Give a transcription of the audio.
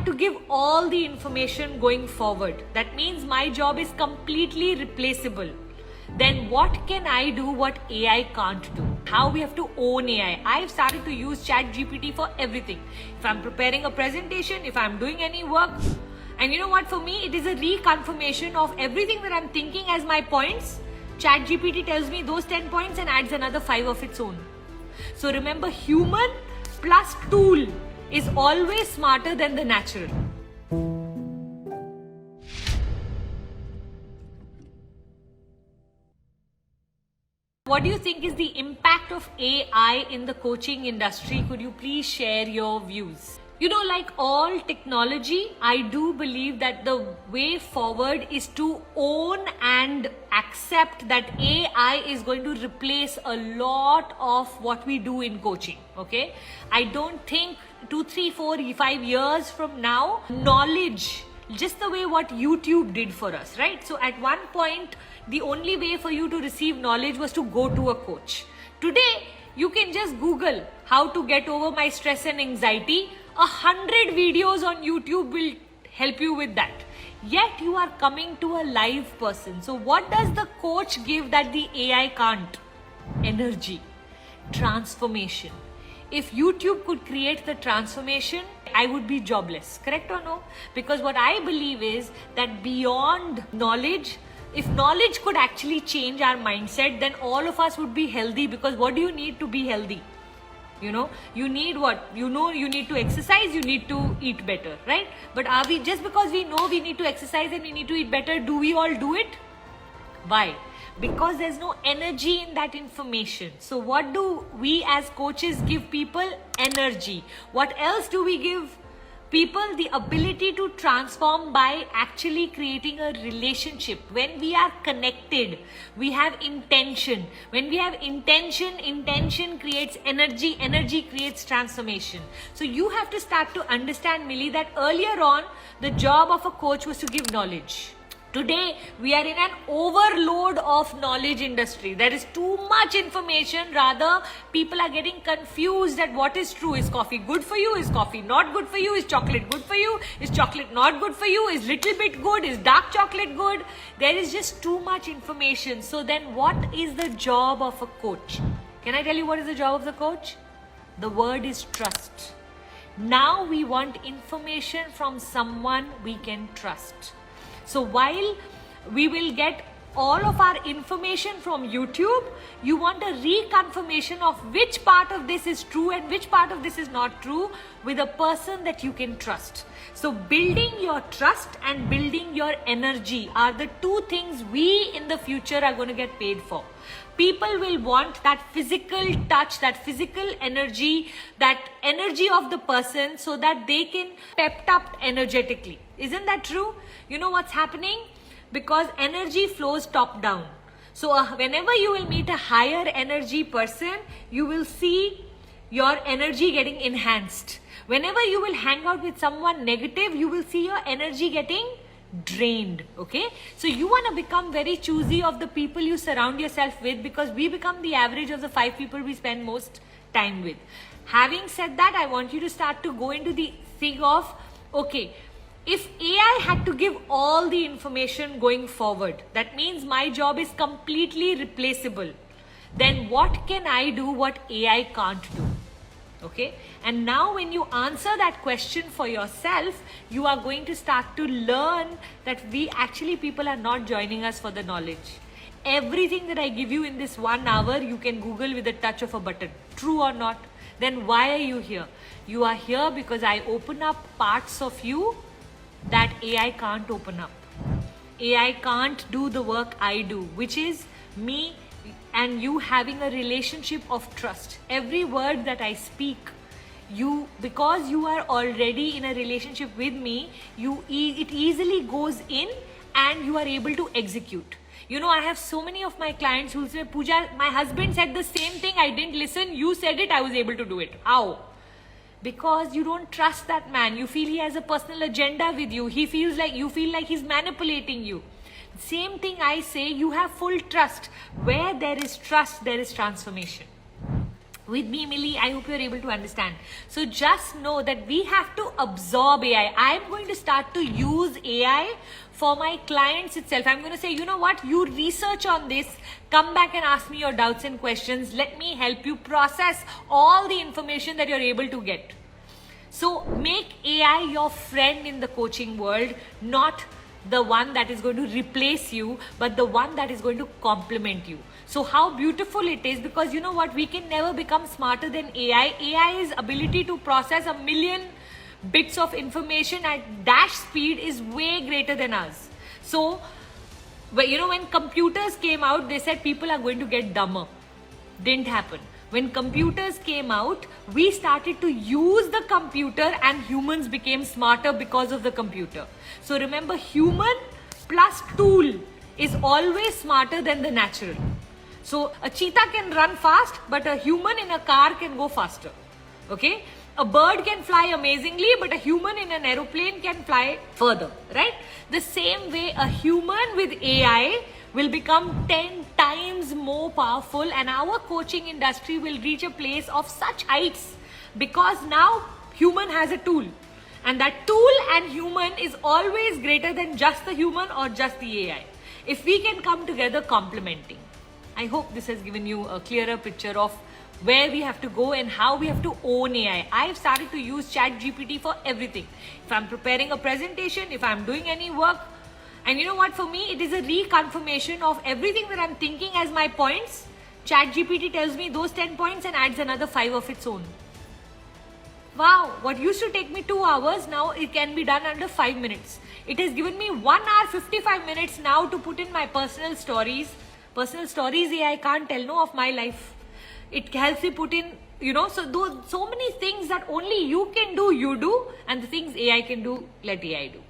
had to give all the information going forward, that means my job is completely replaceable. Then what can I do what AI can't do? How we have to own AI. I've started to use Chat GPT for everything. If I'm preparing a presentation, if I'm doing any work, and you know what, for me, it is a reconfirmation of everything that I'm thinking as my points. Chat GPT tells me those 10 points and adds another 5 of its own. So remember, human plus tool is always smarter than the natural. What do you think is the impact of AI in the coaching industry? Could you please share your views? You know, like all technology, I do believe that the way forward is to own and accept that AI is going to replace a lot of what we do in coaching, okay? I don't think 2, 3, 4, 5 years from now, knowledge, just the way what YouTube did for us, right? So at one point, the only way for you to receive knowledge was to go to a coach. Today, you can just Google how to get over my stress and anxiety. 100 videos on YouTube will help you with that. Yet you are coming to a live person. So what does the coach give that the AI can't? Energy, transformation. If YouTube could create the transformation, I would be jobless. Correct or no? Because what I believe is that beyond knowledge, if knowledge could actually change our mindset, then all of us would be healthy. Because what do you need to be healthy? You know, you need what? You know, you need to exercise, you need to eat better, right? But are we, just because we know we need to exercise and we need to eat better, do we all do it? Why? Because there's no energy in that information. So what do we as coaches give people? Energy. What else do we give people? The ability to transform by actually creating a relationship. When we are connected, we have intention. When we have intention, intention creates energy, energy creates transformation. So you have to start to understand, Millie, that earlier on, the job of a coach was to give knowledge. Today, we are in an overload of knowledge industry. There is too much information. Rather, people are getting confused at what is true. Is coffee good for you? Is coffee not good for you? Is chocolate good for you? Is chocolate not good for you? Is little bit good? Is dark chocolate good? There is just too much information. So then what is the job of a coach? Can I tell you what is the job of the coach? The word is trust. Now we want information from someone we can trust. So while we will get all of our information from YouTube, you want a reconfirmation of which part of this is true and which part of this is not true with a person that you can trust. So building your trust and building your energy are the two things we in the future are going to get paid for. People will want that physical touch, that physical energy, that energy of the person so that they can pepped up energetically. Isn't that true? You know what's happening? Because energy flows top down. So whenever you will meet a higher energy person, you will see your energy getting enhanced. Whenever you will hang out with someone negative, you will see your energy getting drained. Okay, so you want to become very choosy of the people you surround yourself with, because we become the average of the 5 people we spend most time with. Having said that, I want you to start to go into the thing of, okay, if AI had to give all the information going forward, that means my job is completely replaceable. Then what can I do what AI can't do? Okay, and now when you answer that question for yourself, you are going to start to learn that people are not joining us for the knowledge. Everything that I give you in this 1 hour, you can Google with a touch of a button. True or not? Then why are you here? You are here because I open up parts of you that AI can't open up. AI can't do the work I do, which is me and you having a relationship of trust. Every word that I speak, because you are already in a relationship with me, it easily goes in and you are able to execute. You know, I have so many of my clients who say, Puja, my husband said the same thing, I didn't listen, you said it, I was able to do it. How? Because you don't trust that man. You feel he has a personal agenda with you. You feel like he's manipulating you. Same thing I say, you have full trust. Where there is trust, there is transformation. With me, Millie, I hope you're able to understand. So just know that we have to absorb AI. I'm going to start to use AI for my clients itself. I'm going to say, you know what, you research on this, come back and ask me your doubts and questions. Let me help you process all the information that you're able to get. So make AI your friend in the coaching world, not the one that is going to replace you, but the one that is going to complement you. So how beautiful it is, because you know what, we can never become smarter than AI. AI's ability to process 1 million bits of information at dash speed is way greater than us. So, you know, when computers came out, they said people are going to get dumber. Didn't happen. When computers came out, we started to use the computer and humans became smarter because of the computer. So remember, human plus tool is always smarter than the natural. So a cheetah can run fast, but a human in a car can go faster. Okay? A bird can fly amazingly, but a human in an aeroplane can fly further, right? The same way, a human with AI will become 10 times more powerful, and our coaching industry will reach a place of such heights because now human has a tool, and that tool and human is always greater than just the human or just the AI. If we can come together complementing. I hope this has given you a clearer picture of where we have to go and how we have to own AI. I've started to use Chat GPT for everything. If I'm preparing a presentation, if I'm doing any work, and you know what, for me, it is a reconfirmation of everything that I'm thinking as my points. Chat GPT tells me those 10 points and adds another 5 of its own. Wow, what used to take me 2 hours, now it can be done under 5 minutes. It has given me 1 hour 55 minutes now to put in my personal stories. Personal stories AI can't tell, no, of my life. It helps me put in, you know, so many things that only you can do, you do, and the things AI can do, let AI do.